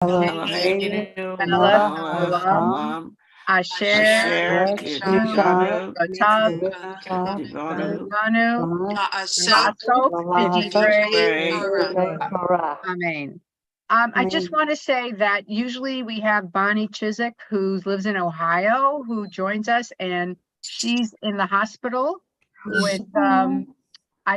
Eloheinu melech melech haolam, haolam asher asher kidshanu kidshanu katav tivanu vanu la'asot b'divrei Torah. Amen. I just want to say that usually we have Bonnie Chiswick, who lives in Ohio, who joins us, and she's in the hospital with, I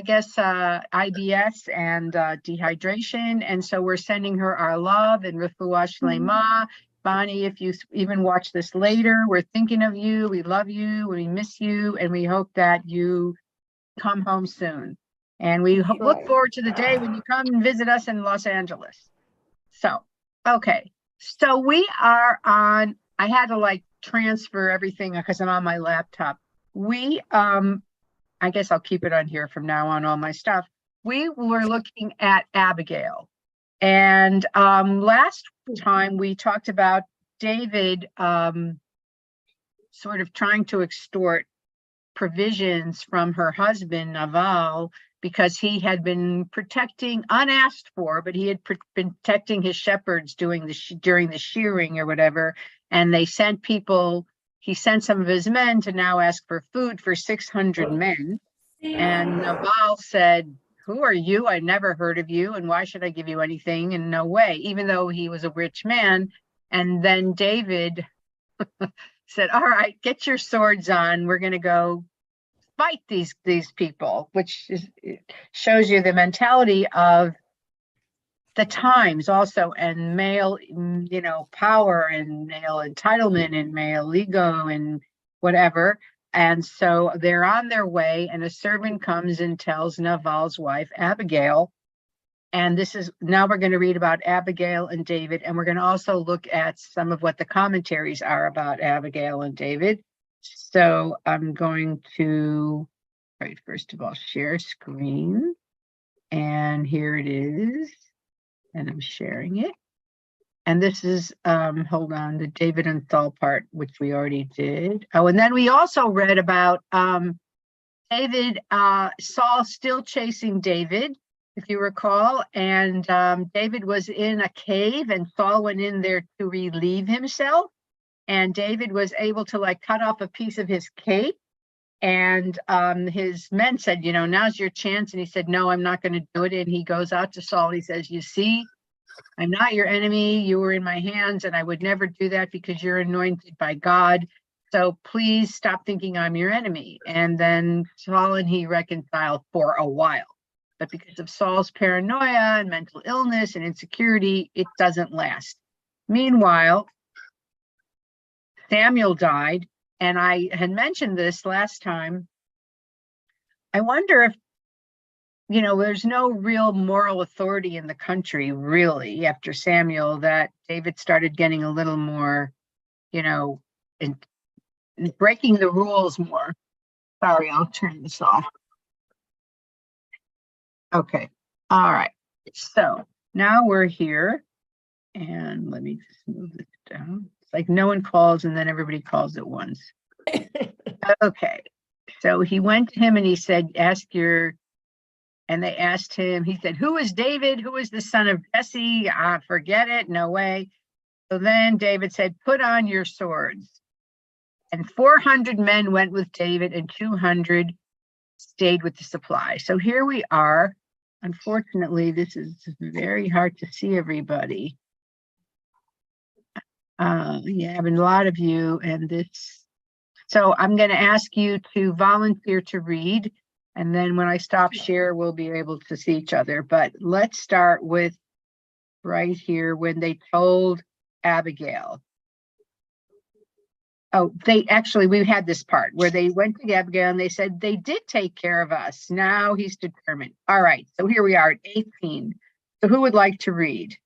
guess, IBS and dehydration. And so we're sending her our love and refuah shlema. Bonnie, if you even watch this later, we're thinking of you. We love you. We miss you. And we hope that you come home soon. And we look forward to the day when you come and visit us in Los Angeles. So, okay. So we are on, I had to like transfer everything because I'm on my laptop. We, I guess I'll keep it on here from now on, all my stuff. We were looking at Abigail. And last time we talked about David sort of trying to extort provisions from her husband, Naval, because he had been protecting, unasked for, but he had been protecting his shepherds during the shearing or whatever. And they sent people, he sent some of his men to now ask for food for 600 men. And Naval said, who are you? I never heard of you. And why should I give you anything? And no way, even though he was a rich man. And then David said, all right, get your swords on. We're going to go fight these people, which shows you the mentality of the times also, and male, power and male entitlement and male ego and whatever. And so they're on their way, and a servant comes and tells Naval's wife, Abigail. And this is, now we're going to read about Abigail and David, and we're going to also look at some of what the commentaries are about Abigail and David. So I'm going to, right, first of all, share screen. And here it is. And I'm sharing it. And this is, hold on, the David and Saul part, which we already did. Oh, and then we also read about David, Saul still chasing David, if you recall. And David was in a cave, and Saul went in there to relieve himself. And David was able to like cut off a piece of his cape. And his men said, now's your chance. And he said, no, I'm not going to do it. And he goes out to Saul. He says, you see, I'm not your enemy. You were in my hands, and I would never do that because you're anointed by God. So please stop thinking I'm your enemy. And then Saul and he reconciled for a while. But because of Saul's paranoia and mental illness and insecurity, it doesn't last. Meanwhile, Samuel died. And I had mentioned this last time. I wonder if, there's no real moral authority in the country, really, after Samuel, that David started getting a little more, in breaking the rules more. Sorry, I'll turn this off. Okay. All right. So now we're here. And let me just move this down. It's like no one calls and then everybody calls at once. Okay. So he went to him and he said, and they asked him, he said, who is David? Who is the son of Jesse? Forget it. No way. So then David said, put on your swords. And 400 men went with David and 200 stayed with the supply. So here we are. Unfortunately, this is very hard to see everybody. Yeah, I mean, a lot of you, and this. So I'm going to ask you to volunteer to read. And then when I stop share, we'll be able to see each other. But let's start with right here when they told Abigail. Oh, we had this part where they went to Abigail and they said, they did take care of us. Now he's determined. All right. So here we are at 18. So who would like to read?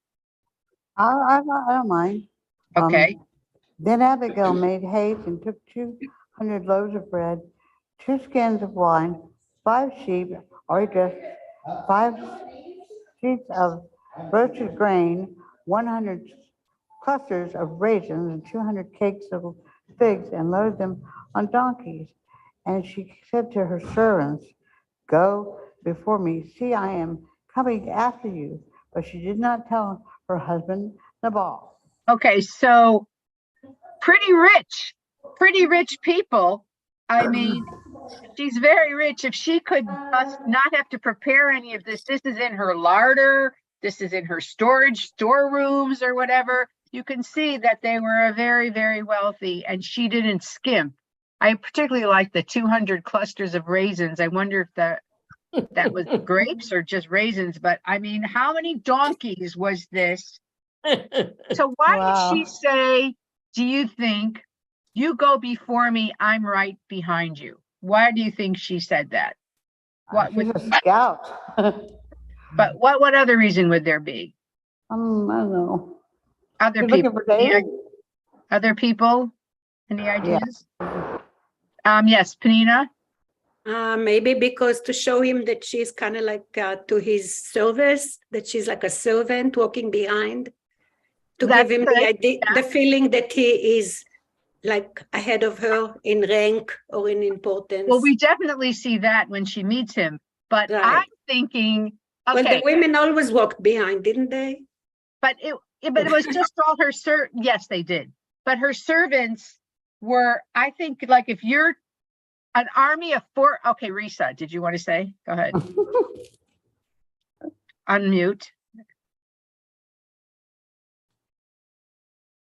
I don't mind. Okay. Then Abigail made haste and took 200 loaves of bread, 2 skins of wine, 5 sheep, already dressed, 5 sheets of roasted grain, 100 clusters of raisins, and 200 cakes of figs, and loaded them on donkeys. And she said to her servants, go before me. See, I am coming after you. But she did not tell her husband, Nabal. Okay, so pretty rich people. I mean, she's very rich. If she could just not have to prepare any of this, this is in her larder, this is in her storerooms or whatever. You can see that they were very, very wealthy, and she didn't skimp. I particularly like the 200 clusters of raisins. I wonder if that was grapes or just raisins, but I mean, how many donkeys was this? So why did she say, do you think, you go before me, I'm right behind you? Why do you think she said that? What She's would, a scout. but what other reason would there be? I don't know. Other You're looking people, for David? other people, any ideas? Yes, Penina? Maybe because to show him that she's kind of like to his service, that she's like a servant walking behind, to That's give him good, the idea, yeah. the feeling that he is like ahead of her in rank or in importance. Well, we definitely see that when she meets him, but Right. I'm thinking, Well, okay, the women always walked behind, didn't they? but it was just all her yes, they did. But her servants were, I think, like if you're an army of 4, okay, Risa, did you want to say? Go ahead. Unmute.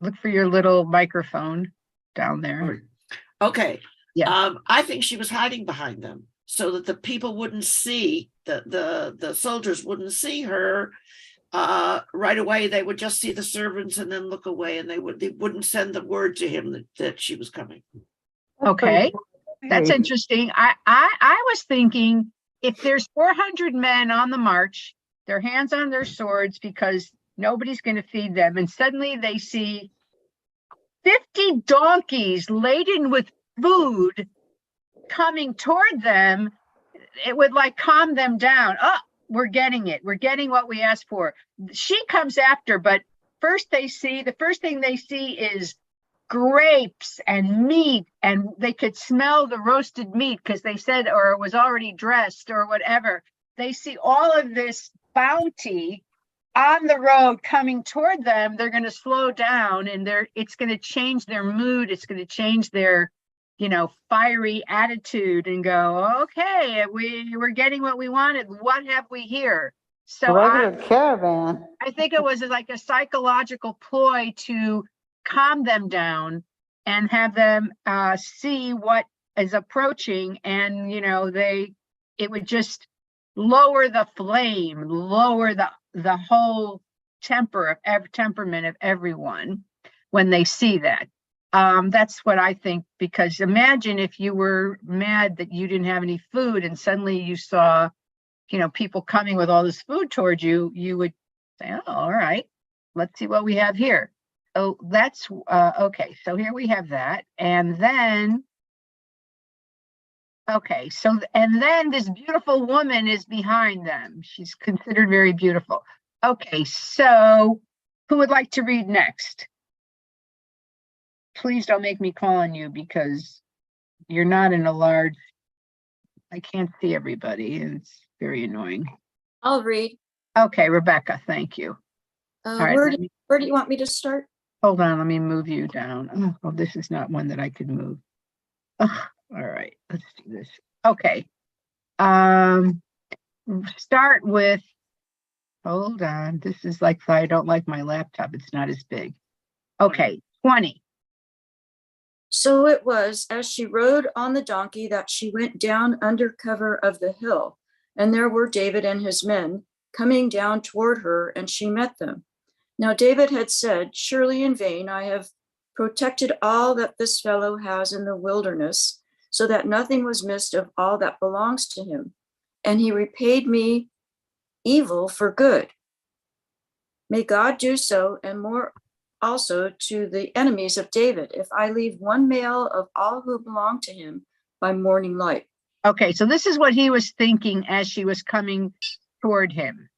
Look for your little microphone down there. Okay. Yeah. I think she was hiding behind them so that the people wouldn't see, the soldiers wouldn't see her right away. They would just see the servants and then look away, and they wouldn't send the word to him that she was coming. Okay, that's interesting. I was thinking, if there's 400 men on the march, their hands on their swords because nobody's going to feed them, and suddenly they see 50 donkeys laden with food coming toward them, it would like calm them down. Oh, we're getting it. We're getting what we asked for. She comes after, but the first thing they see is grapes and meat, and they could smell the roasted meat because they said, or it was already dressed or whatever. They see all of this bounty on the road coming toward them. They're going to slow down, and it's going to change their mood. It's going to change their, fiery attitude, and go, okay, we're getting what we wanted. What have we here? So regular caravan. I think it was like a psychological ploy to calm them down and have them see what is approaching, and it would just lower the flame, lower the whole temperament of everyone when they see that. That's what I think, because imagine if you were mad that you didn't have any food and suddenly you saw, people coming with all this food towards you, you would say, oh, all right, let's see what we have here. Oh, that's okay. So here we have that. And then, okay, and then this beautiful woman is behind them. She's considered very beautiful. Okay, so who would like to read next? Please don't make me call on you because you're not in a large, I can't see everybody, and it's very annoying. I'll read. Okay, Rebecca, thank you. All right, Where do you want me to start? hold on, let me move you down. Oh, this is not one that I could move. Oh, all right, let's do this. Okay. Start with, hold on, this is like, I don't like my laptop, it's not as big. Okay, 20. So it was as she rode on the donkey that she went down under cover of the hill, and there were David and his men coming down toward her, and she met them. Now David had said, surely in vain I have protected all that this fellow has in the wilderness, so that nothing was missed of all that belongs to him. And he repaid me evil for good. May God do so, and more also to the enemies of David, if I leave one male of all who belong to him by morning light. Okay, so this is what he was thinking as she was coming toward him.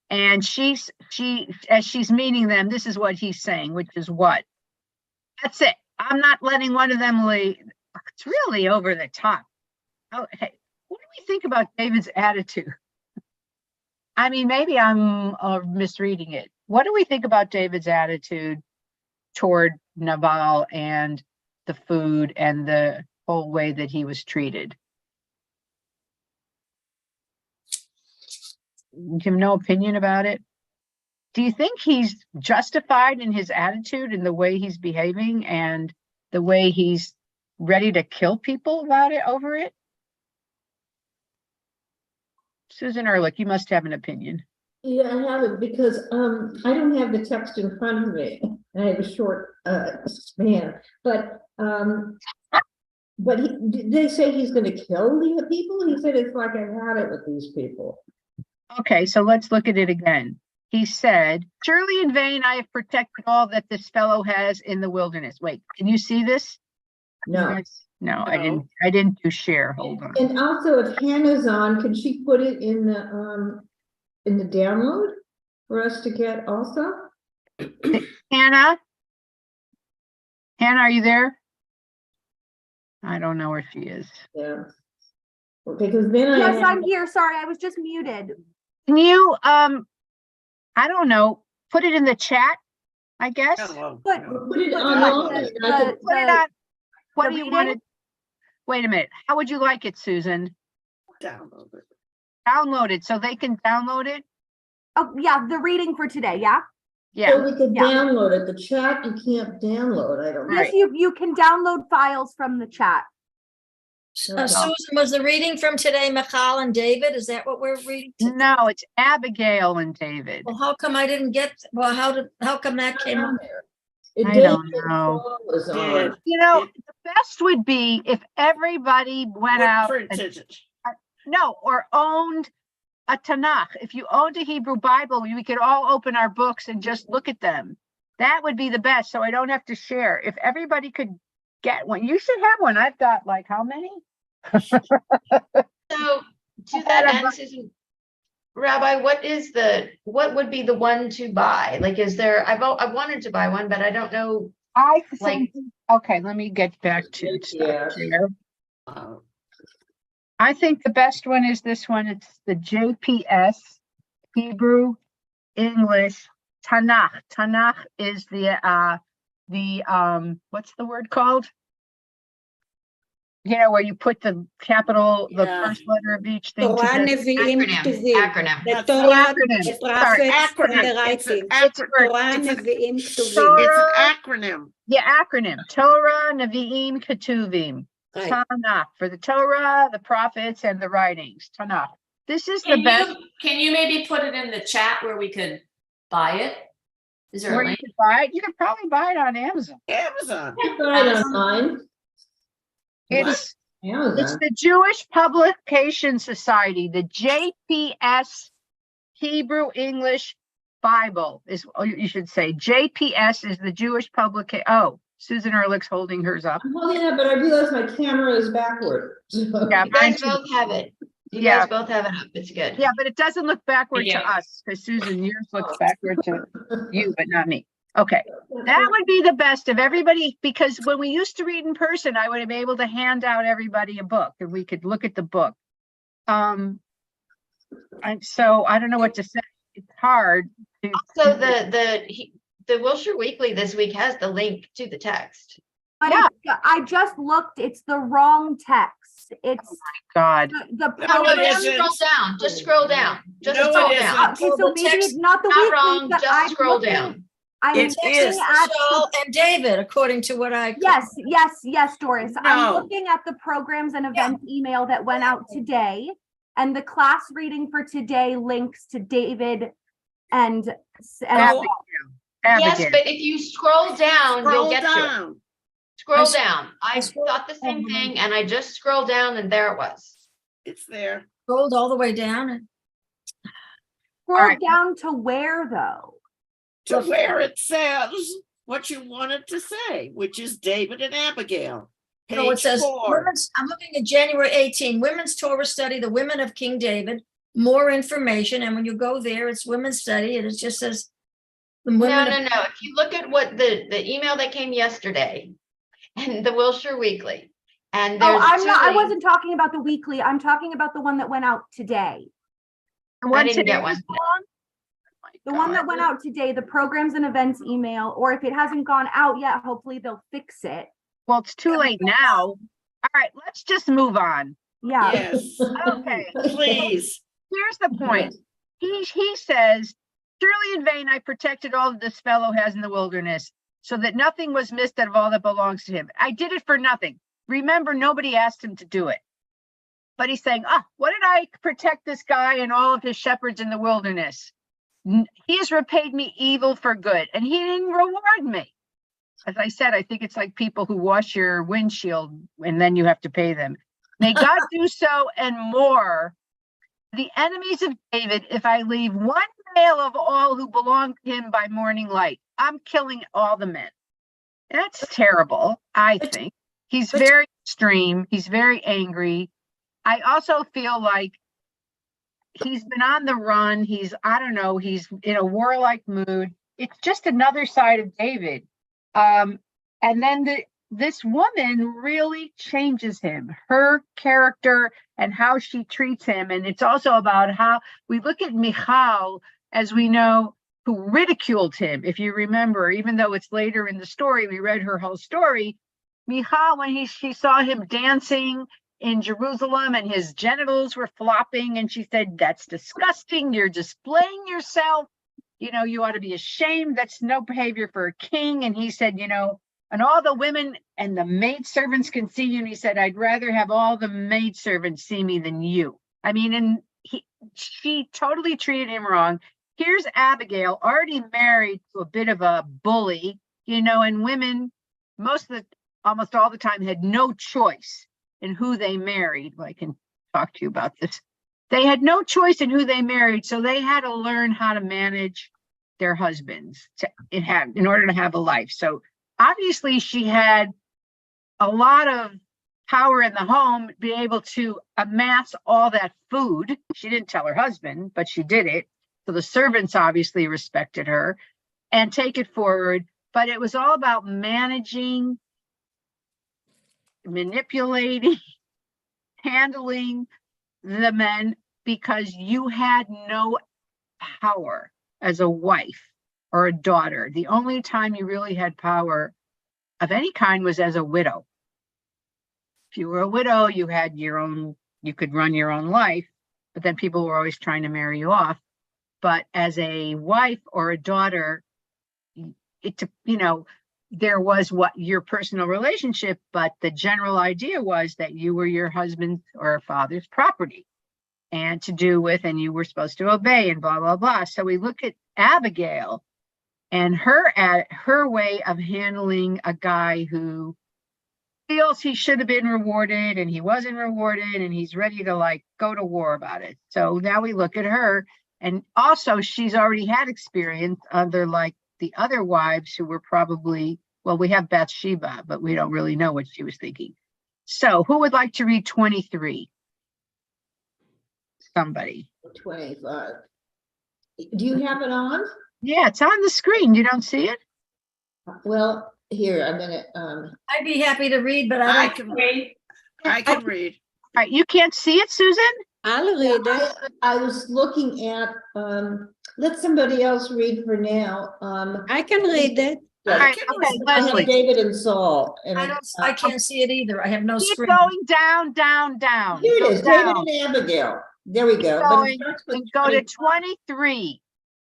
And as she's meeting them, this is what he's saying, which is what? That's it. I'm not letting one of them leave. It's really over the top. Oh, hey, what do we think about David's attitude? I mean, maybe I'm misreading it, What do we think about David's attitude toward Nabal and the food and the whole way that he was treated? You have no opinion about it? Do you think he's justified in his attitude and the way he's behaving and the way he's ready to kill people about it, over it? Susan Ehrlich, you must have an opinion. Yeah, I have it because I don't have the text in front of me. I have a short span, but did they say he's going to kill the people? He said it's like I've had it with these people. Okay, so let's look at it again. He said, "Surely in vain I have protected all that this fellow has in the wilderness." Wait, can you see this? You No. guys- No, I No. didn't do share. Hold on. And also, if Hannah's on, can she put it in the download for us to get also? Hannah? Hannah, are you there? I don't know where she is. Yeah. Okay, because then I Yes, have- I'm here. Sorry, I was just muted. Can you, I don't know, put it in the chat, I guess? No, But- no. put it But on download the- it. I can- Put it on, what the do you reading? want to? Wait a minute, how would you like it, Susan? Download it. Download it so they can download it? Oh, yeah, the reading for today, yeah? Yeah, So we could Yeah. download it. The chat you can't download. I don't know. Right. Yes, you can download files from the chat. Susan, was the reading from today Michal and David? Is that what we're reading? no, it's Abigail and David. Well, how come I didn't get, well, how come that came on there? It I did don't get know. Paul was on. Did. You know, the best would be if everybody went out and Printed it. no, or owned a Tanakh. If you owned a Hebrew Bible, we could all open our books and just look at them. That would be the best, so I don't have to share. If everybody could get one, you should have one. I've got like how many? So to that end, Susan, Rabbi, what would be the one to buy? Like, is there, I wanted to buy one, but I don't know. I Like- think, okay, let me get back to Yeah. stuff here. Uh, I think the best one is this one. It's the JPS Hebrew English Tanakh. Tanakh is the what's the word called? You know, where you put the capital, the Yeah. first letter of each thing. Torah, together. Nevi'im, Ketuvim. Acronym. The That's Torah, acronym. the Sorry, prophets, and the acronym. It's an writings. acronym. Torah, It's an- Nevi'im, Ketuvim. Torah. It's an acronym. Yeah, acronym. Torah, Nevi'im, Ketuvim. Right. Tanakh for the Torah, the prophets, and the writings. Tanakh. This is the Can best. can you maybe put it in the chat where we could buy it? Is there Where a you link? could buy it. You could probably buy it on Amazon. Amazon. I buy it online. It's Amazon. the Jewish Publication Society, the JPS Hebrew English Bible is, oh, you should say JPS is the Jewish publication. Oh, Susan Ehrlich's holding hers up. I'm holding it, but I realize my camera is backward. So- Yeah, You guys mine too. both have it. You Yeah. guys both have it up. It's good. Yeah, but it doesn't look backward to Yeah. us because Susan, yours looks backward to you, but not me. Okay, that would be the best of everybody, because when we used to read in person, I would have been able to hand out everybody a book and we could look at the book. And so I don't know what to say. It's hard to. So the Wilshire Weekly this week has the link to the text. But Yeah. I just looked, it's the wrong text. It's God. the No, it program. isn't. Scroll down, just scroll down, just No, it scroll isn't. down. Okay, so The maybe text it's not the Not weekly, wrong, but just I'm scroll looking- down. I'm It looking is. at Michelle and David, according to what I. yes, Doris. I'm No. looking at the programs and events email that went out today. And the class reading for today links to David and Abigail. Yes, Abigail. but if you scroll down, you'll Scroll get to it. down. Scroll I down. I thought the same thing and I just scrolled down and there it was. It's there. Scrolled all the way down and. scroll right. down to where though? To where it says what you wanted to say, which is David and Abigail. So it Page says, 4. I'm looking at January 18, Women's Torah Study, the Women of King David, more information. And when you go there, it's Women's Study and it just says. The No, women. no, no. If you look at what the email that came yesterday and the Wilshire Weekly, and Oh, there's I'm not, I two wasn't talking about the weekly. I'm talking about the one that went out today. The one didn't today get was one. wrong? Oh my The one that went out today, the programs and events email, or if it hasn't gone out yet, hopefully they'll fix it. Well, it's too late now. All right, let's just move on. Yeah. Yes, Okay, please. here's the point. He says, surely in vain I protected all that this fellow has in the wilderness, so that nothing was missed out of all that belongs to him. I did it for nothing. Remember, nobody asked him to do it. But he's saying, what did I protect this guy and all of his shepherds in the wilderness? He has repaid me evil for good, and he didn't reward me. As I said, I think it's like people who wash your windshield and then you have to pay them. May God do so and more. The enemies of David, if I leave one male of all who belong to him by morning light, I'm killing all the men. That's terrible, I think. He's very extreme. He's very angry. I also feel like he's been on the run. He's in a warlike mood. It's just another side of David. And then this woman really changes him, her character and how she treats him. And it's also about how we look at Michal, as we know, who ridiculed him. If you remember, even though it's later in the story, we read her whole story. Michal, when she saw him dancing in Jerusalem and his genitals were flopping, and she said, that's disgusting. You're displaying yourself. You ought to be ashamed. That's no behavior for a king. And he said, and all the women and the maidservants can see you. And he said, I'd rather have all the maidservants see me than you. I mean, and she totally treated him wrong. Here's Abigail, already married to a bit of a bully, and women almost all the time had no choice in who they married. Well, I can talk to you about this. They had no choice in who they married, so they had to learn how to manage their husbands in order to have a life. So obviously she had a lot of power in the home, be able to amass all that food. She didn't tell her husband, but she did it. So the servants obviously respected her and take it forward. But it was all about managing, manipulating, handling the men, because you had no power as a wife or a daughter. The only time you really had power of any kind was as a widow. If you were a widow, you had you could run your own life, but then people were always trying to marry you off. But as a wife or a daughter, there was your personal relationship, but the general idea was that you were your husband's or father's property and to do with, and you were supposed to obey and blah, blah, blah. So we look at Abigail and her way of handling a guy who feels he should have been rewarded and he wasn't rewarded and he's ready to go to war about it. So now we look at her, and also she's already had experience under the other wives who were probably, we have Bathsheba, but we don't really know what she was thinking. So who would like to read 23? Somebody. 25. Do you have it on? Yeah, it's on the screen. You don't see it? Well, here, I'm gonna, I'd be happy to read, but I I can don't. read. I can read. All right, you can't see it, Susan? I'll read it. I was looking at, let somebody else read for now. I can read it. All right, okay, I have Leslie. David and Saul. And I can't see it either. I have no Keep screen. going down, down, down. here it Go is, David down. and Abigail. There we go. But Going it starts with and go to 20. 23.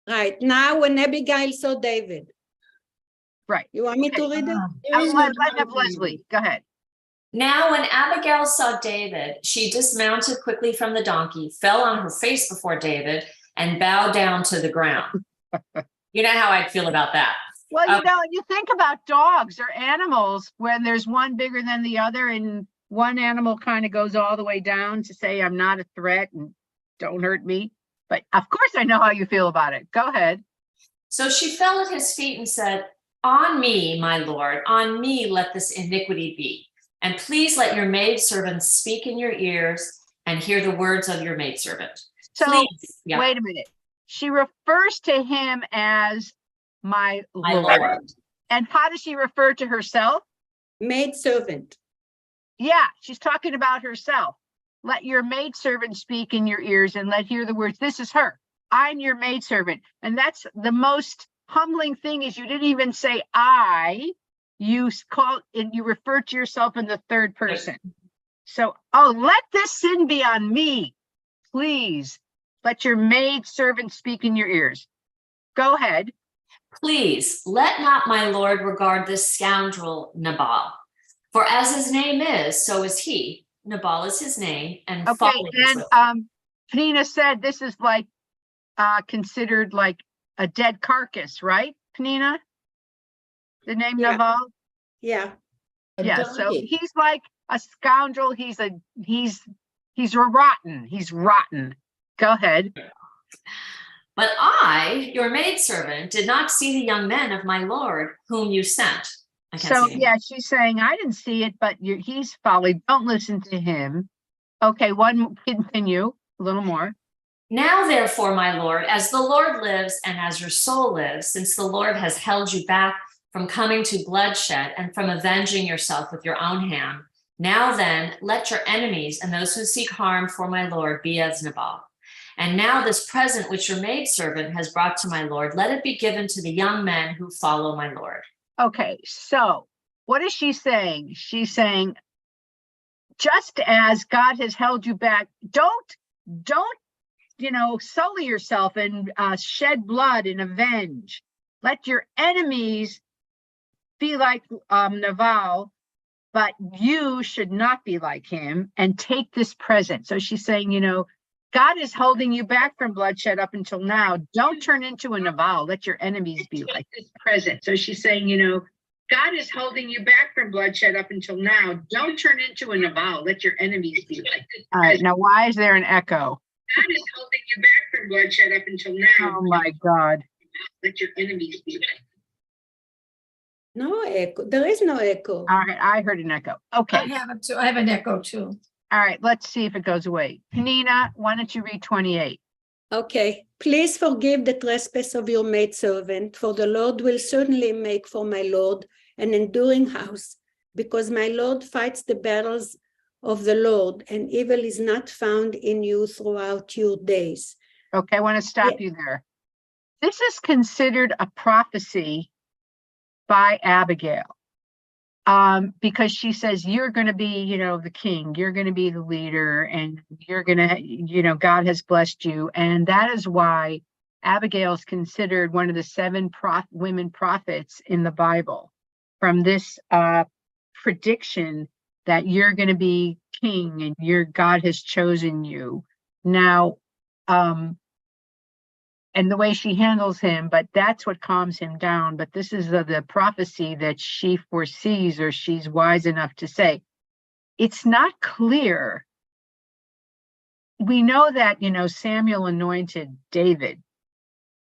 Right, now when Abigail saw David. Right. You want me to read it? There is no Let's have 23. Leslie. Go ahead. Now, when Abigail saw David, she dismounted quickly from the donkey, fell on her face before David, and bowed down to the ground. You know how I'd feel about that. Well, you think about dogs or animals when there's one bigger than the other, and one animal kind of goes all the way down to say, I'm not a threat and don't hurt me. But of course, I know how you feel about it. Go ahead. So she fell at his feet and said, on me, my lord, on me let this iniquity be. And please let your maidservant speak in your ears and hear the words of your maidservant. So Please. Yeah. wait a minute. She refers to him as my Lord. Lord. And how does she refer to herself? Maidservant. Yeah, she's talking about herself. Let your maidservant speak in your ears and let hear the words. This is her. I'm your maidservant. And that's the most humbling thing is you didn't even say I, you call and you refer to yourself in the third person. So, let this sin be on me, please. Let your maidservant speak in your ears. Go ahead. Please let not my lord regard this scoundrel Nabal. For as his name is, so is he. Nabal is his name, and Okay, folly is and with him. Penina said this is like considered like a dead carcass, right, Penina? The name Yeah. Naval? Yeah. Yeah, so he's like a scoundrel. He's rotten. He's rotten. Go ahead. But I, your maidservant, did not see the young men of my lord whom you sent. I can't So see yeah, she's saying I didn't see it, but he's folly. Don't listen to him. Okay, continue a little more. Now, therefore, my lord, as the Lord lives and as your soul lives, since the Lord has held you back from coming to bloodshed and from avenging yourself with your own hand, now then, let your enemies and those who seek harm for my lord be as Nabal. And now this present which your maidservant has brought to my lord, let it be given to the young men who follow my lord. Okay, so what is she saying? She's saying, just as God has held you back, don't sully yourself and shed blood and avenge. Let your enemies be like Naval, but you should not be like him and take this present. So she's saying, God is holding you back from bloodshed up until now. Don't turn into a Naval. Let your enemies be like this present. So she's saying, God is holding you back from bloodshed up until now. Don't turn into a Naval. Let your enemies be like this. All right. Now, why is there an echo? God is holding you back from bloodshed up until now. Oh my God. Let your enemies be like. No echo. There is no echo. All right. I heard an echo. Okay. I have it too. I have an echo too. All right. Let's see if it goes away. Penina, why don't you read 28? Okay. Please forgive the trespass of your maidservant, for the Lord will certainly make for my Lord an enduring house, because my Lord fights the battles of the Lord, and evil is not found in you throughout your days. Okay, I want to stop you there. This is considered a prophecy by Abigail, because she says, you're going to be, the king, you're going to be the leader, and you're going to, God has blessed you. And that is why Abigail is considered one of the 7 women prophets in the Bible, from this prediction that you're going to be king and God has chosen you. Now, and the way she handles him, but that's what calms him down. But this is the prophecy that she foresees, or she's wise enough to say. It's not clear. We know that, Samuel anointed David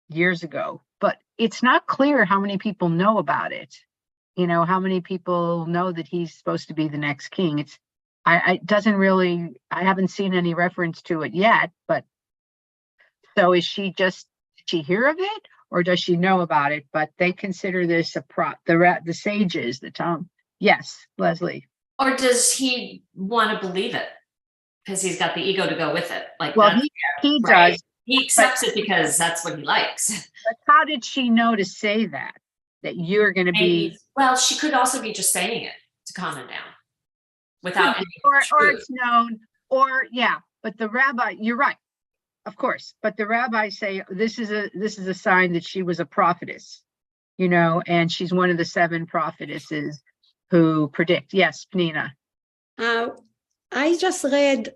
years ago, but it's not clear how many people know about it. How many people know that he's supposed to be the next king. I haven't seen any reference to it yet, but so did she hear of it, or does she know about it? But they consider this a the sages, yes, Leslie. Or does he want to believe it because he's got the ego to go with it? He right? does. He accepts it because that's what he likes. But how did she know to say that you're going to be? Well, she could also be just saying it to calm him down without any or it's known, but the rabbi, you're right, of course, but the rabbis say this is a sign that she was a prophetess, and she's one of the 7 prophetesses who predict. Yes, Penina. I just read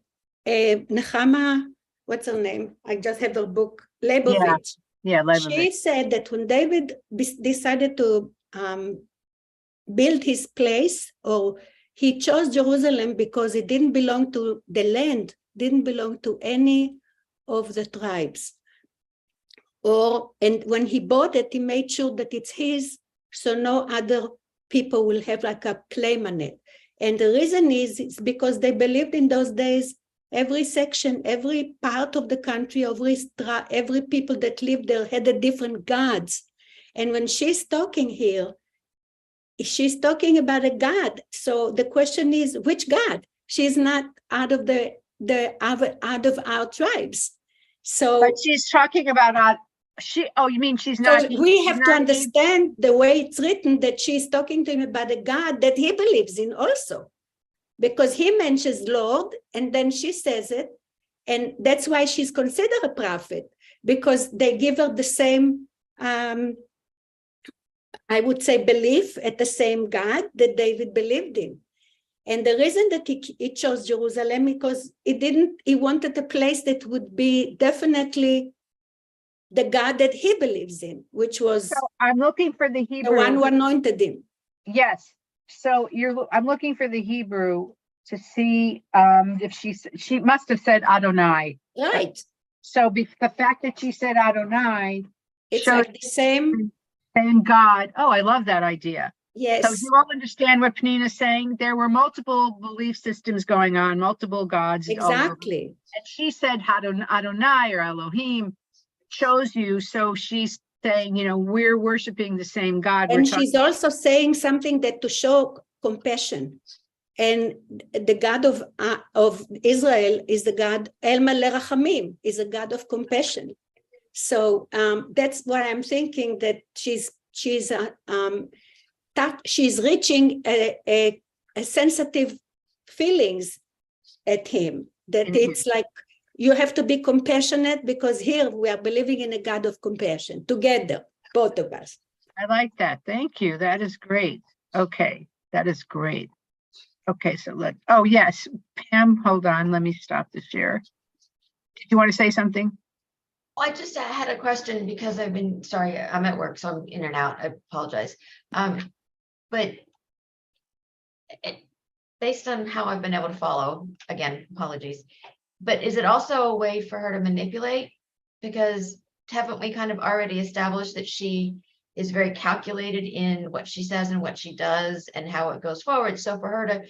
Nehemiah, what's her name? I just have her book, Leibovitz. Yeah, Leibovitz. She said that when David decided to build his place, or he chose Jerusalem because it didn't belong to the land, didn't belong to any of the tribes. And when he bought it, he made sure that it's his, so no other people will have like a claim on it. And the reason is because they believed in those days, every section, every part of the country, every people that lived there had a different gods. And when she's talking here, she's talking about a God. So the question is, which God? She's not out of out of our tribes. So. But she's talking about, you mean she's not? So we she's have to not understand the way it's written that she's talking to him about a God that he believes in also. Because he mentions Lord, and then she says it, and that's why she's considered a prophet, because they give her the same, I would say, belief at the same God that David believed in. And the reason that he chose Jerusalem, because he wanted a place that would be definitely the God that he believes in, which was So I'm looking for the the Hebrew. one who anointed him. Yes. So I'm looking for the Hebrew to see if she must have said Adonai. Right. So the fact that she said Adonai It's shows like the same. same God. Oh, I love that idea. Yes. So you all understand what Penina's saying? There were multiple belief systems going on, multiple gods. all over. Exactly. And she said Adonai or Elohim chose you. So she's saying, we're worshiping the same God. And she's also saying something that to show compassion. And the God of Israel is the God, El Maleh Rachamim, is a God of compassion. So that's what I'm thinking, that she's reaching a sensitive feelings at him, that it's like you have to be compassionate, because here we are believing in a God of compassion together, both of us. I like that. Thank you. That is great. Okay. That is great. Okay. So yes, Pam, hold on. Let me stop the share. Do you want to say something? Well, I just had a question because sorry, I'm at work, so I'm in and out. I apologize. But based on how I've been able to follow, again, apologies, but is it also a way for her to manipulate? Because haven't we kind of already established that she is very calculated in what she says and what she does and how it goes forward? So for her to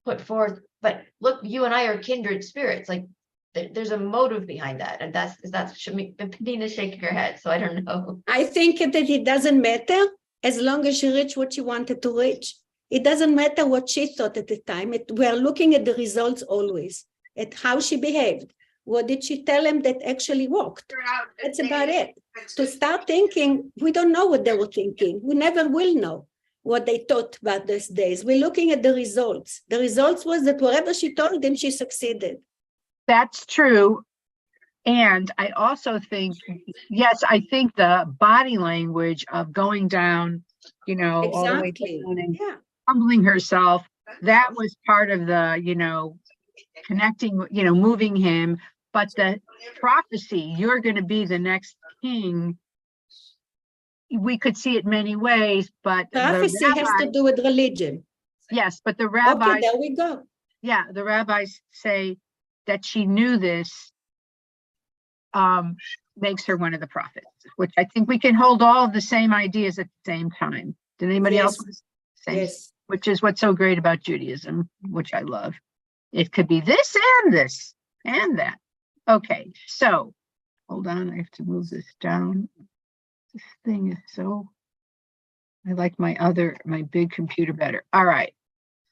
put forth, but look, you and I are kindred spirits, like there's a motive behind that. And Penina's shaking her head, so I don't know. I think that it doesn't matter as long as she reached what she wanted to reach. It doesn't matter what she thought at the time. We are looking at the results always, at how she behaved. What did she tell him that actually worked? That's about it. To start thinking, we don't know what they were thinking. We never will know what they thought about those days. We're looking at the results. The results was that whatever she told them, she succeeded. That's true. And I also think, yes, I think the body language of going down, all the way down and humbling herself, that was part of the, connecting, moving him. But the prophecy, you're going to be the next king, we could see it many ways, but prophecy has to do with religion. Yes, but the rabbis. Okay, there we go. Yeah, the rabbis say that she knew this makes her one of the prophets, which I think we can hold all of the same ideas at the same time. Did anybody else say? Yes. Which is what's so great about Judaism, which I love. It could be this and that. Okay, so hold on, I have to move this down. This thing is so, I like my big computer better. All right.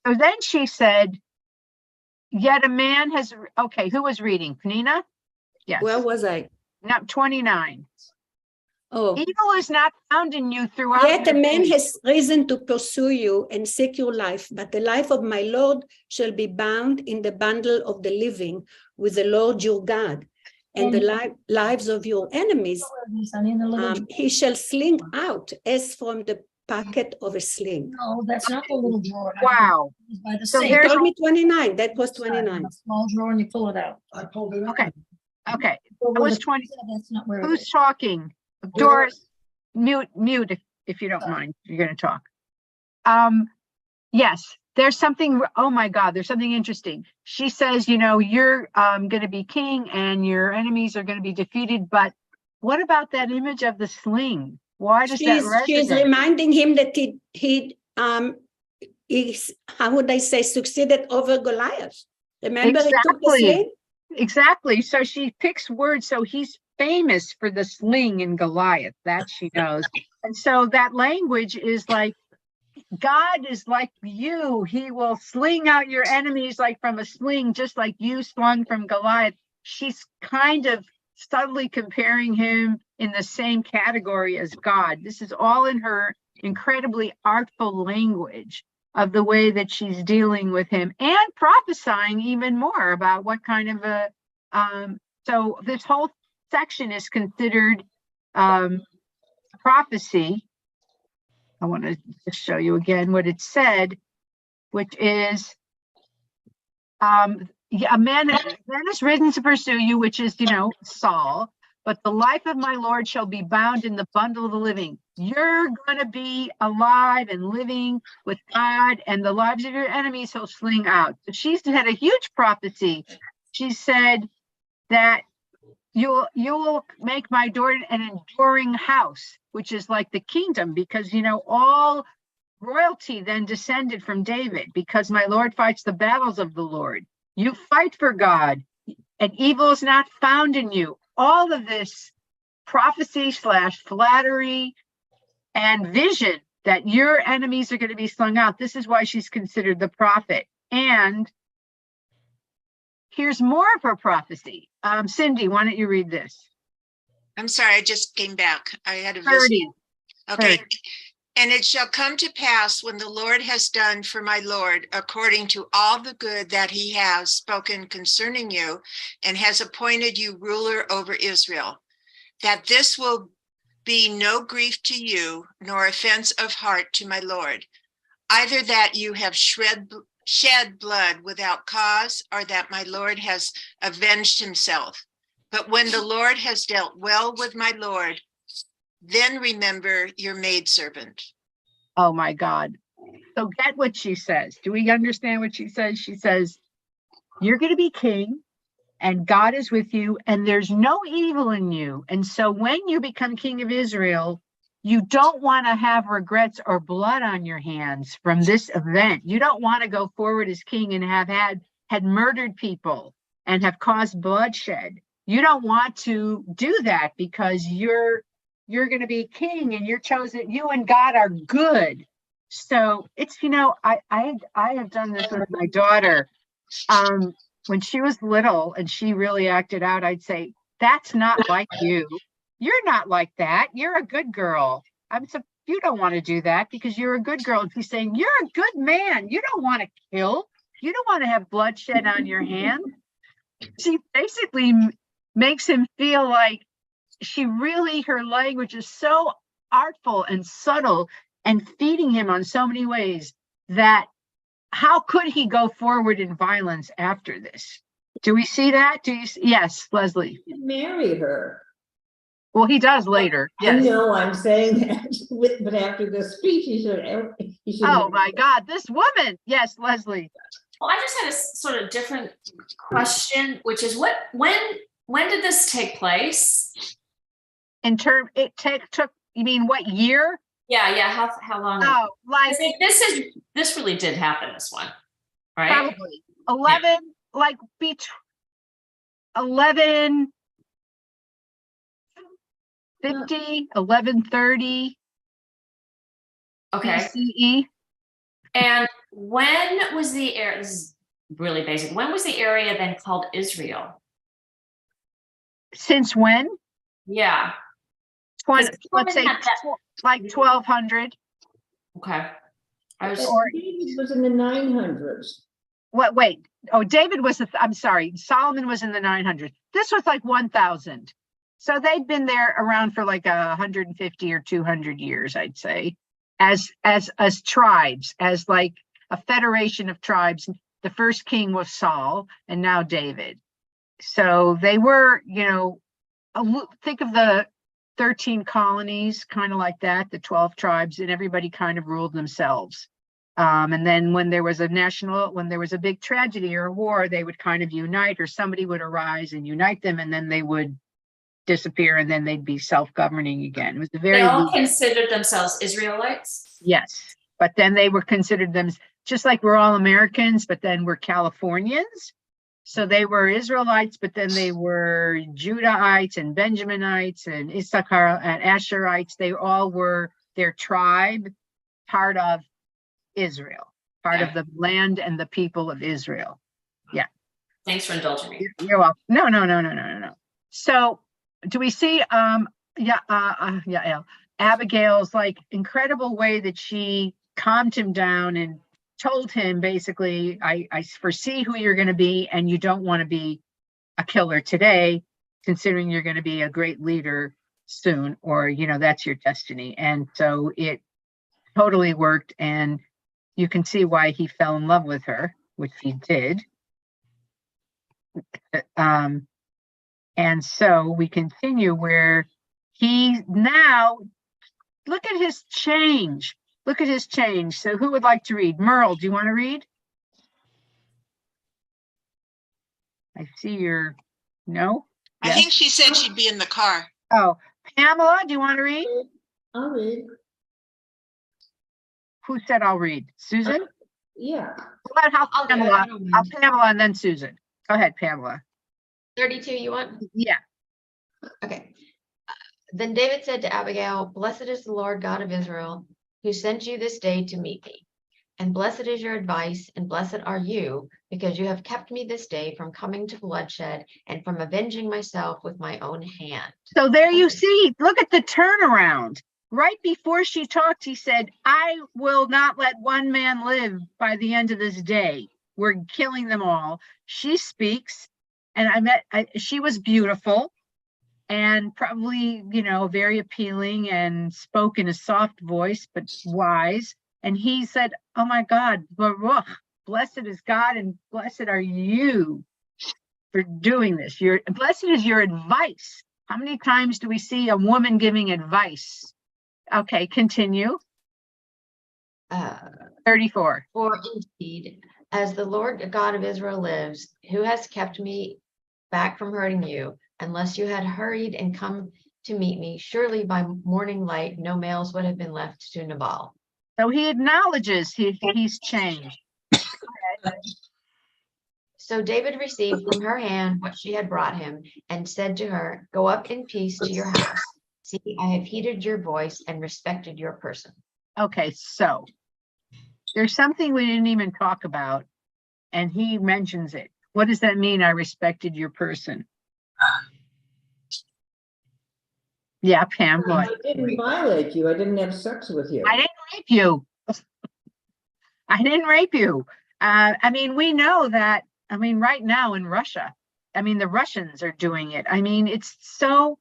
So then she said, yet a man has, okay, who was reading? Penina? Yes. Where was I? No, 29. Oh. Evil is not found in you throughout. Yet a man has reason to pursue you and seek your life, but the life of my Lord shall be bound in the bundle of the living with the Lord your God, and the lives of your enemies he shall sling out as from the pocket of a sling. No, that's not the little drawer. Wow. By the So sink. He told me 29. That was 29. Small drawer and you pull it out. I pulled it out. Okay. Okay. But That where was the- 20. That's not where. it Who's is. talking? Doris, mute if you don't mind. You're going to talk. Yes, there's something. Oh my God, there's something interesting. She says, you're going to be king and your enemies are going to be defeated. But what about that image of the sling? Why does that resonate? She's reminding him that he how would I say, succeeded over Goliath. Remember, he took the sling? Exactly. So she picks words. So he's famous for the sling in Goliath. That she knows. And so that language is like, God is like you. He will sling out your enemies like from a sling, just like you slung from Goliath. She's kind of subtly comparing him in the same category as God. This is all in her incredibly artful language of the way that she's dealing with him and prophesying even more about what kind of a, so this whole section is considered prophecy. I want to just show you again what it said, which is, a man is risen to pursue you, which is, Saul, but the life of my Lord shall be bound in the bundle of the living. You're going to be alive and living with God, and the lives of your enemies he'll sling out. So she's had a huge prophecy. She said that you'll make my door an enduring house, which is like the kingdom, because, all royalty then descended from David, because my Lord fights the battles of the Lord. You fight for God, and evil is not found in you. All of this prophecy / flattery and vision that your enemies are going to be slung out. This is why she's considered the prophet. And here's more of her prophecy. Cindy, why don't you read this? I'm sorry, I just came back. I had a 30. vision. Okay. 30. And it shall come to pass when the Lord has done for my Lord according to all the good that he has spoken concerning you, and has appointed you ruler over Israel, that this will be no grief to you, nor offense of heart to my Lord, either that you have shed blood without cause, or that my Lord has avenged himself. But when the Lord has dealt well with my Lord, then remember your maidservant. Oh my God. So get what she says. Do we understand what she says? She says, you're going to be king, and God is with you, and there's no evil in you. And so when you become king of Israel, you don't want to have regrets or blood on your hands from this event. You don't want to go forward as king and have had murdered people and have caused bloodshed. You don't want to do that, because you're going to be king, and you're chosen. You and God are good. So it's, I have done this with my daughter. When she was little and she really acted out, I'd say, that's not like you. You're not like that. You're a good girl. You don't want to do that because you're a good girl. And she's saying, you're a good man. You don't want to kill. You don't want to have bloodshed on your hands. She basically makes him feel like her language is so artful and subtle and feeding him on so many ways that how could he go forward in violence after this? Do we see that? Yes, Leslie. Marry her. Well, he does later. Yes. I know I'm saying that, but after this speech, he should. Oh my God, this woman. Yes, Leslie. Well, I just had a sort of different question, which is when did this take place? Took, you mean what year? Yeah. How long? Oh, like this really did happen, this one, right? Probably 11, yeah. Like 1150, 1130. Okay. BCE. And when was the area? This is really basic. When was the area then called Israel? Since when? Yeah. Let's say like 1200. Okay. David was in the 900s. What? Wait. Oh, David was. I'm sorry. Solomon was in the 900s. This was like 1000. So they'd been there around for like 150 or 200 years, I'd say, as tribes, as like a federation of tribes. The first king was Saul, and now David. So they were, think of the 13 colonies, kind of like that, the 12 tribes, and everybody kind of ruled themselves. And then when there was a big tragedy or a war, they would kind of unite, or somebody would arise and unite them, and then they would disappear, and then they'd be self-governing again. It was they all considered themselves Israelites? Yes, but then they were considered them, just like we're all Americans, but then we're Californians. So they were Israelites, but then they were Judahites and Benjaminites and Issachar and Asherites. They all were their tribe, part of Israel, part of the land and the people of Israel. Yeah. Thanks for indulging me. You're welcome. No. So do we see, Abigail's like incredible way that she calmed him down and told him basically, I foresee who you're going to be, and you don't want to be a killer today, considering you're going to be a great leader soon, or, you know, that's your destiny. And so it totally worked. And you can see why he fell in love with her, which he did. And so we continue where he now, look at his change. Look at his change. So who would like to read? Merle, do you want to read? I see your, no? I Yes? think she said she'd be in the car. Oh, Pamela, do you want to read? I'll read. Who said I'll read? Susan? Yeah. I'll do it, I don't mind. Pamela and then Susan. Go ahead, Pamela. 32 you want? Yeah. Okay. Then David said to Abigail, "Blessed is the Lord God of Israel, who sent you this day to meet me. And blessed is your advice, and blessed are you, because you have kept me this day from coming to bloodshed and from avenging myself with my own hand." So there you see, look at the turnaround. Right before she talked, he said, I will not let one man live by the end of this day. We're killing them all. She speaks, and she was beautiful and probably, you know, very appealing and spoke in a soft voice, but wise. And he said, oh my God, Baruch, blessed is God and blessed are you for doing this. Blessed is your advice. How many times do we see a woman giving advice? Okay, continue. 34. For indeed, as the Lord God of Israel lives, who has kept me back from hurting you, unless you had hurried and come to meet me, surely by morning light no males would have been left to Nabal. So he acknowledges he's changed. So David received from her hand what she had brought him, and said to her, "Go up in peace to your house. See, I have heeded your voice and respected your person." Okay, so there's something we didn't even talk about, and he mentions it. What does that mean? I respected your person. Yeah, Pam, I what? didn't violate you. I didn't have sex with you. I didn't rape you. I didn't rape you. I mean, we know that, I mean, right now in Russia, I mean, the Russians are doing it. I mean, it's so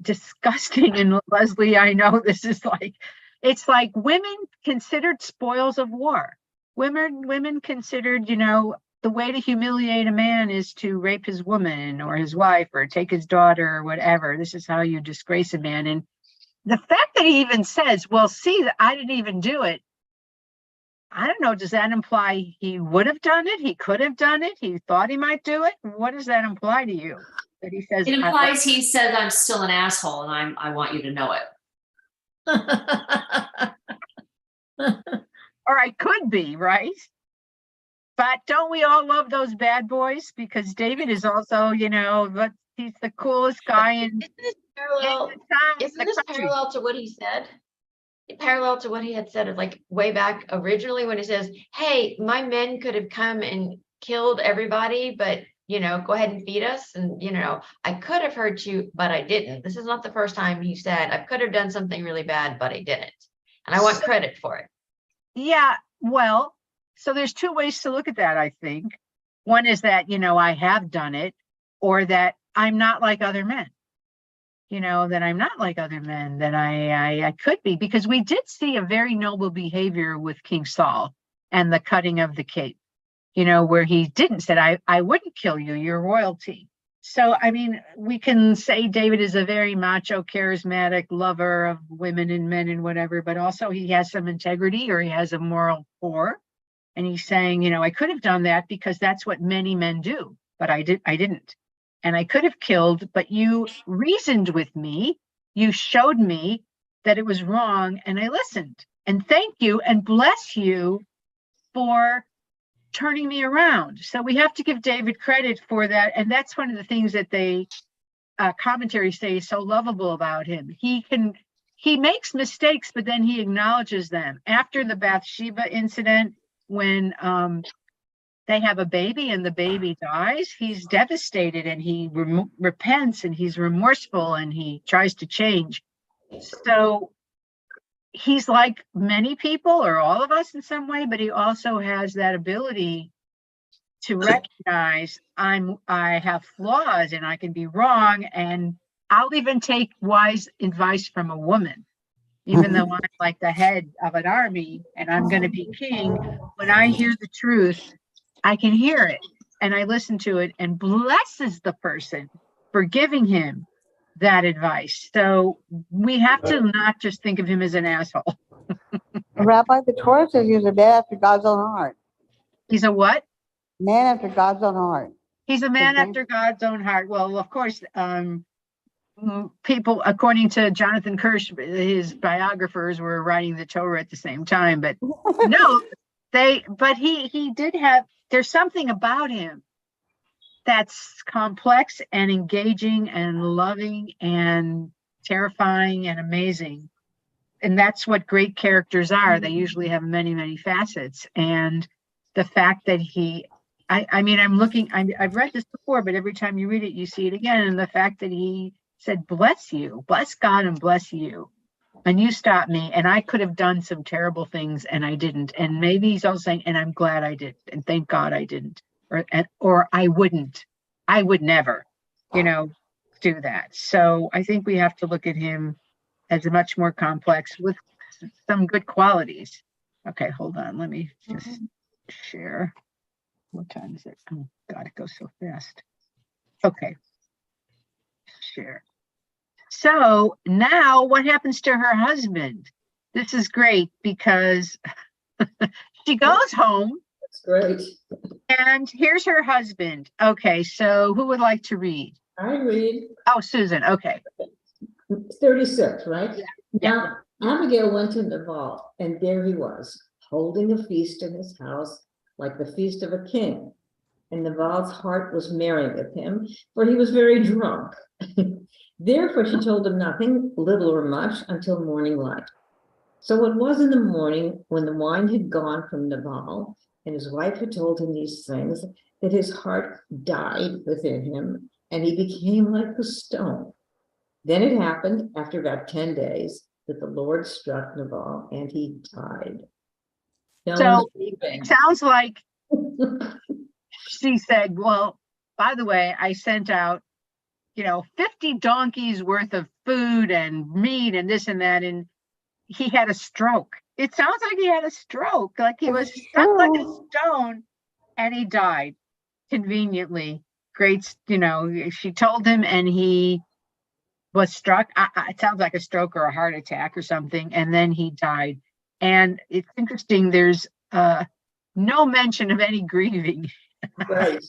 disgusting. And Leslie, I know this is like, it's like women considered spoils of war. Women considered, you know, the way to humiliate a man is to rape his woman or his wife or take his daughter or whatever. This is how you disgrace a man. And the fact that he even says, well, see, I didn't even do it. I don't know. Does that imply he would have done it? He could have done it. He thought he might do it. What does that imply to you? That he says, It implies he said, "I'm still an asshole and I want you to know it." or I could be, right? But don't we all love those bad boys? Because David is also, you know, but he's the coolest guy in Isn't this parallel to what he said? Parallel to what he had said, like way back originally when he says, "Hey, my men could have come and killed everybody, but you know, go ahead and feed us." And you know, I could have hurt you, but I didn't. This is not the first time he said, "I could have done something really bad, but I didn't." And I want credit for it. Yeah, well, so there's two ways to look at that, I think. One is that, you know, I have done it, or that I'm not like other men. You know, that I'm not like other men, that I could be, because we did see a very noble behavior with King Saul and the cutting of the cape, you know, where he didn't say, I wouldn't kill you, you're royalty. So, I mean, we can say David is a very macho, charismatic lover of women and men and whatever, but also he has some integrity, or he has a moral core. And he's saying, you know, I could have done that because that's what many men do, but I didn't. And I could have killed, but you reasoned with me. You showed me that it was wrong, and I listened. And thank you and bless you for turning me around. So we have to give David credit for that. And that's one of the things that they commentaries say is so lovable about him. He makes mistakes, but then he acknowledges them. After the Bathsheba incident, when they have a baby and the baby dies, he's devastated and he repents and he's remorseful and he tries to change. So he's like many people or all of us in some way, but he also has that ability to recognize I have flaws and I can be wrong, and I'll even take wise advice from a woman, even though I'm like the head of an army and I'm going to be king. When I hear the truth, I can hear it and I listen to it and blesses the person for giving him that advice. So we have to not just think of him as an asshole. Rabbi, the Torah says he's a man after God's own heart. He's a what? Man after God's own heart. He's a man after God's own heart. Well, of course, people, according to Jonathan Kirsch, his biographers were writing the Torah at the same time, but no, he did have, there's something about him that's complex and engaging and loving and terrifying and amazing. And that's what great characters are. They usually have many, many facets. And the fact that I've read this before, but every time you read it, you see it again. And the fact that he said, bless you, bless God and bless you. And you stopped me, and I could have done some terrible things and I didn't. And maybe he's also saying, and I'm glad I did. And thank God I didn't. Or I would never, do that. So I think we have to look at him as a much more complex with some good qualities. Okay, hold on. Let me just share. What time is it? Oh God, it goes so fast. Okay. Share. So now what happens to her husband? This is great because she goes home. That's great. And here's her husband. Okay, so who would like to read? I read. Oh, Susan. Okay. 36, right? Yeah. Now, Abigail went to Nabal, and there he was, holding a feast in his house, like the feast of a king. And Nabal's heart was merry with him, for he was very drunk. Therefore, she told him nothing, little or much, until morning light. So it was in the morning, when the wine had gone from Nabal, and his wife had told him these things, that his heart died within him, and he became like a stone. Then it happened, after about 10 days, that the Lord struck Nabal, and he died. So it sounds like she said, well, by the way, I sent out, 50 donkeys worth of food and meat and this and that, and he had a stroke. It sounds like he had a stroke, like he was stuck like a stone, and he died conveniently. Great, she told him, and he was struck. It sounds like a stroke or a heart attack or something, and then he died. And it's interesting, there's no mention of any grieving. Right.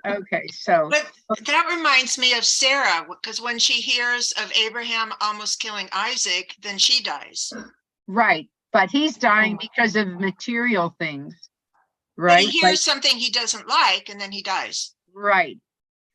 Okay, so. But that reminds me of Sarah, because when she hears of Abraham almost killing Isaac, then she dies. Right, but he's dying because of material things, right? But he hears something he doesn't like, and then he dies. Right.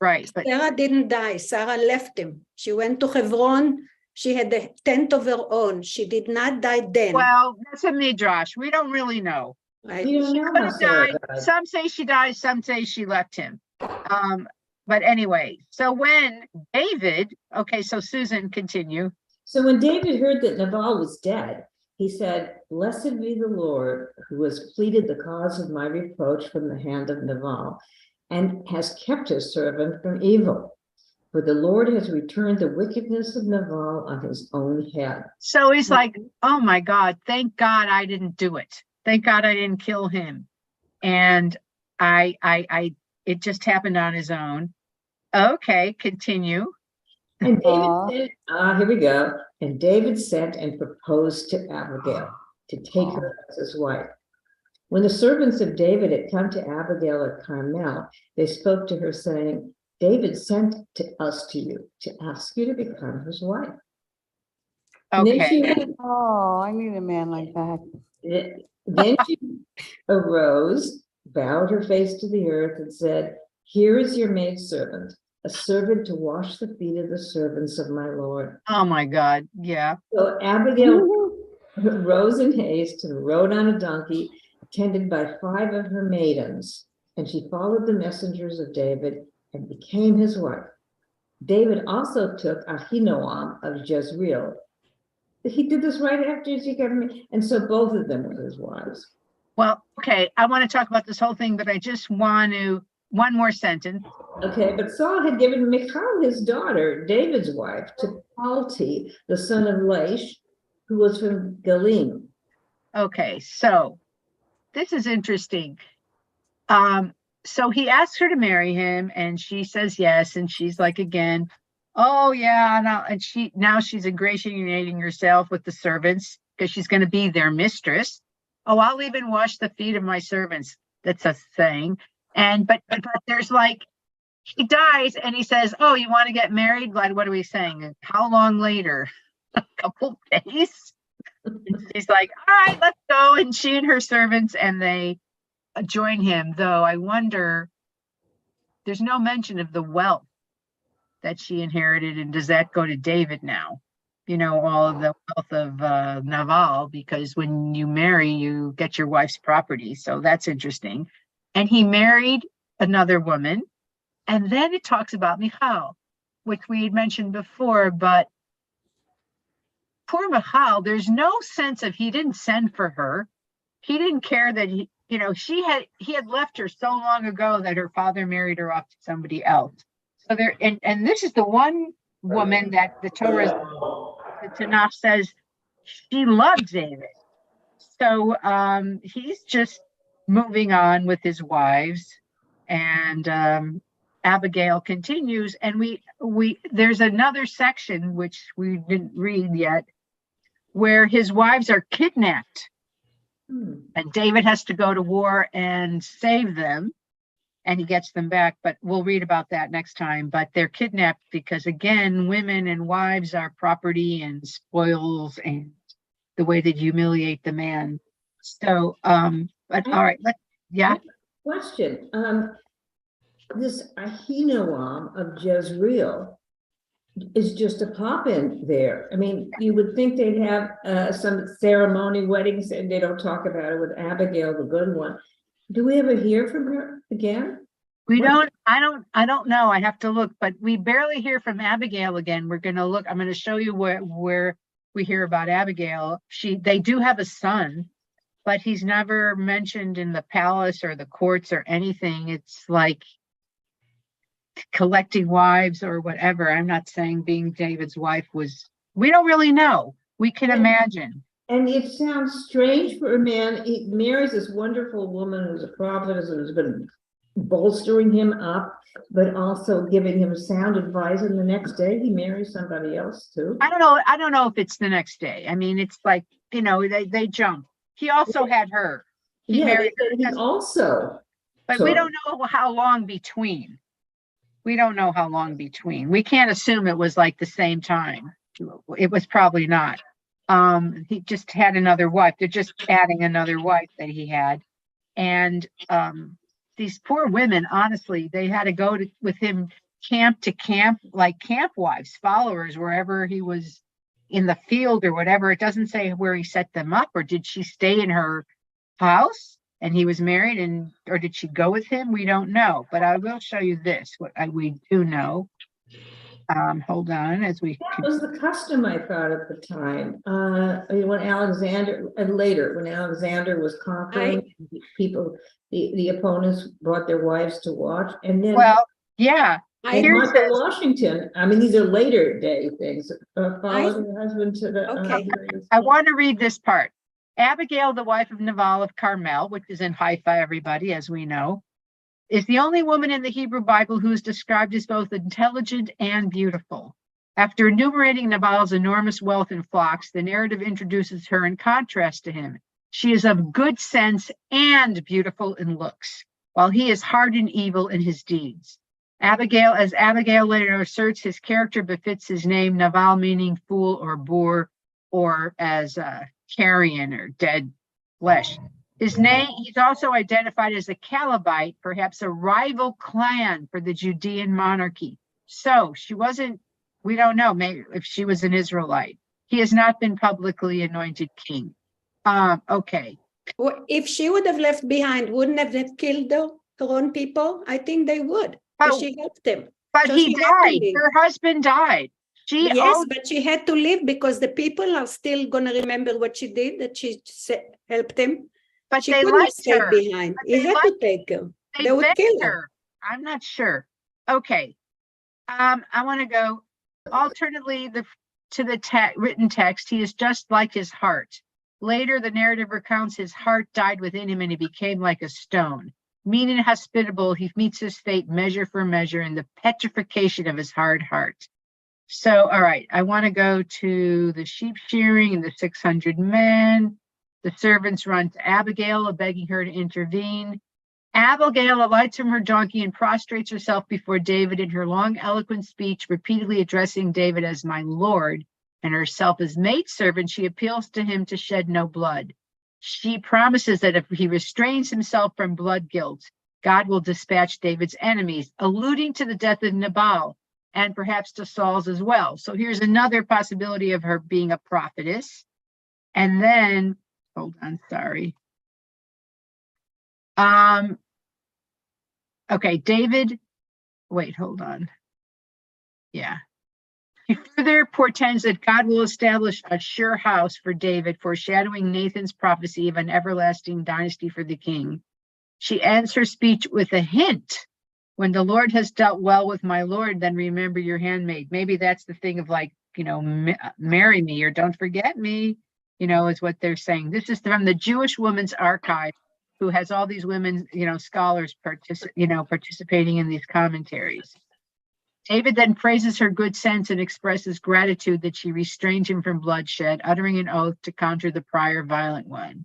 But Sarah didn't die. Sarah left him. She went to Hebron. She had a tent of her own. She did not die then. Well, that's a midrash. We don't really know. Right? You don't She know could how have Sarah died. died. Some say she died, some say she left him. But anyway, so when David, okay, so Susan, continue. So when David heard that Nabal was dead, he said, blessed be the Lord who has pleaded the cause of my reproach from the hand of Nabal and has kept his servant from evil. For the Lord has returned the wickedness of Nabal on his own head. So he's like, oh my God, thank God I didn't do it. Thank God I didn't kill him. And it just happened on his own. Okay, continue. And David said, here we go. And David sent and proposed to Abigail to take her as his wife. When the servants of David had come to Abigail at Carmel, they spoke to her saying, David sent us to you to ask you to become his wife. Okay. I need a man like that. Then she arose, bowed her face to the earth, and said, here is your maidservant, a servant to wash the feet of the servants of my Lord. Oh my God, yeah. So Abigail rose in haste and rode on a donkey attended by 5 of her maidens, and she followed the messengers of David and became his wife. David also took Ahinoam of Jezreel. He did this right after she got married, and so both of them were his wives. Well, okay, I want to talk about this whole thing, but I just want to, one more sentence. Okay, but Saul had given Michal, his daughter, David's wife, to Palti, the son of Laish, who was from Galim. Okay, so this is interesting. So he asks her to marry him, and she says yes, and she's like, again, oh yeah, no, and she's ingratiating herself with the servants because she's going to be their mistress. Oh, I'll even wash the feet of my servants. That's a saying. And but there's like, he dies and he says, oh, you want to get married? What are we saying? How long later? A couple days. She's like, all right, let's go. And she and her servants, and they join him, though I wonder, there's no mention of the wealth that she inherited, and does that go to David now? You know, all of the wealth of Naval, because when you marry, you get your wife's property. So that's interesting. And he married another woman. And then it talks about Michal, which we had mentioned before, but poor Michal, there's no sense of, he didn't send for her. He didn't care that he had left her so long ago that her father married her off to somebody else. So there, and this is the one woman that the Tanakh says she loves David. So he's just moving on with his wives, and Abigail continues, and there's another section which we didn't read yet, where his wives are kidnapped. And David has to go to war and save them, and he gets them back, but we'll read about that next time. But they're kidnapped because, again, women and wives are property and spoils, and the way they humiliate the man. So, but all right, yeah. Question. This Ahinoam of Jezreel is just a pop-in there. I mean, you would think they'd have some ceremony, weddings, and they don't talk about it with Abigail, the good one. Do we ever hear from her again? We don't, I don't know. I have to look, but we barely hear from Abigail again. We're going to look, I'm going to show you where we hear about Abigail. They do have a son, but he's never mentioned in the palace or the courts or anything. It's like collecting wives or whatever. I'm not saying being David's wife was, we don't really know. We can imagine. And it sounds strange for a man. He marries this wonderful woman who's a prophetess and has been bolstering him up, but also giving him sound advice. And the next day he marries somebody else too. I don't know if it's the next day. I mean, it's like, they jump. He also had her. He married her. He also. But we don't know how long between. We don't know how long between. We can't assume it was like the same time. It was probably not. He just had another wife. They're just adding another wife that he had. And these poor women, honestly, they had to go with him camp to camp, like camp wives, followers, wherever he was in the field or whatever. It doesn't say where he set them up, or did she stay in her house and he was married, or did she go with him? We don't know, but I will show you this, what we do know. Hold on, as we. That was the custom, I thought, at the time. When Alexander, and later, when Alexander was conquering, people, the opponents brought their wives to watch, and then. Well, yeah. Martha Washington. I mean, these are later day things. Followed her husband to the. Okay. I want to read this part. Abigail, the wife of Nabal of Carmel, which is in Haifa, everybody, as we know, is the only woman in the Hebrew Bible who is described as both intelligent and beautiful. After enumerating Nabal's enormous wealth and flocks, the narrative introduces her in contrast to him. She is of good sense and beautiful in looks, while he is hard and evil in his deeds. As Abigail later asserts, his character befits his name, Naval meaning fool or boor, or as carrion or dead flesh. His name, he's also identified as a Calebite, perhaps a rival clan for the Judean monarchy. So she wasn't, we don't know maybe if she was an Israelite. He has not been publicly anointed king. Okay. If she would have left behind, wouldn't have they killed her own people? I think they would. But Oh, she helped them. But So he she had to died. leave. Her husband died. She Yes, owed, but she had to leave because the people are still going to remember what she did, that she helped them. but She they couldn't have liked stayed her. behind. But He they had to liked- take her. They They would begged kill her. her. I'm not sure. Okay. I want to go alternately to the written text. He is just like his heart. Later, the narrative recounts his heart died within him and he became like a stone. Mean and hospitable, he meets his fate measure for measure in the petrification of his hard heart. So, all right, I want to go to the sheep shearing and the 600 men. The servants run to Abigail, begging her to intervene. Abigail alights from her donkey and prostrates herself before David in her long, eloquent speech, repeatedly addressing David as my lord and herself as maidservant. She appeals to him to shed no blood. She promises that if he restrains himself from blood guilt, God will dispatch David's enemies, alluding to the death of Nabal and perhaps to Saul's as well. So here's another possibility of her being a prophetess. And then, hold on, sorry. Okay, David, wait, hold on. Yeah. He further portends that God will establish a sure house for David, foreshadowing Nathan's prophecy of an everlasting dynasty for the king. She ends her speech with a hint. When the Lord has dealt well with my Lord, then remember your handmaid. Maybe that's the thing of like, marry me or don't forget me, is what they're saying. This is from the Jewish Women's Archive, who has all these women, scholars participating in these commentaries. David then praises her good sense and expresses gratitude that she restrained him from bloodshed, uttering an oath to counter the prior violent one.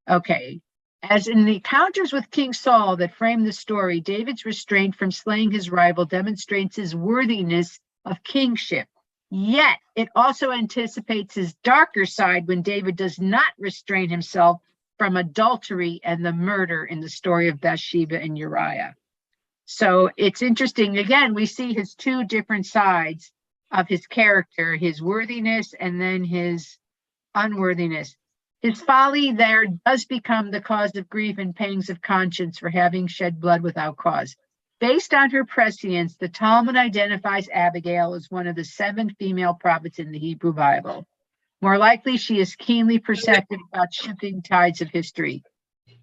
Okay. As in the encounters with King Saul that frame the story, David's restraint from slaying his rival demonstrates his worthiness of kingship. Yet it also anticipates his darker side when David does not restrain himself from adultery and the murder in the story of Bathsheba and Uriah. So it's interesting. Again, we see his two different sides of his character, his worthiness and then his unworthiness. His folly there does become the cause of grief and pangs of conscience for having shed blood without cause. Based on her prescience, the Talmud identifies Abigail as one of the 7 female prophets in the Hebrew Bible. More likely, she is keenly perceptive about shifting tides of history.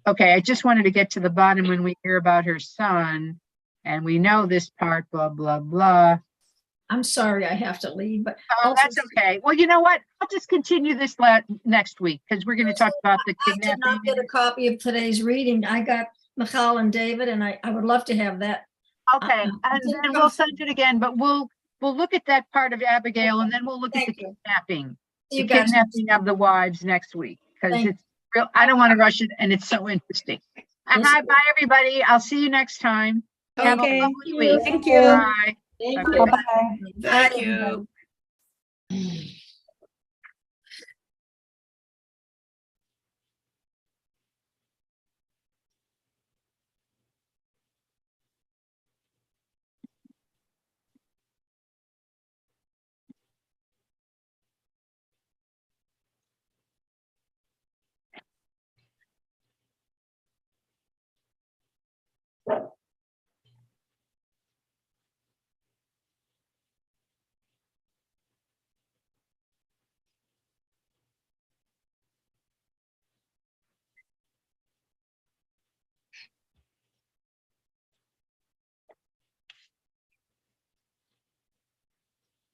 Okay, I just wanted to get to the bottom when we hear about her son. And we know this part, blah, blah, blah. I'm sorry I have to leave, but Oh, that's okay. Well, you know what? I'll just continue this next week because we're going to talk about the I did not get a kidnapping. copy of today's reading. I got Michal and David, and I would love to have that. Okay, and didn't then come we'll send it again, but we'll look at that part of Abigail and then we'll look at the Thank you. kidnapping. See you The guys. kidnapping of the wives next week because Thank it's real. I don't want to rush it and it's so interesting. Hi, bye, everybody. I'll see you next time. Have a Okay. lovely week. Thank you. Bye. Thank Okay. you. Bye-bye. Thank you.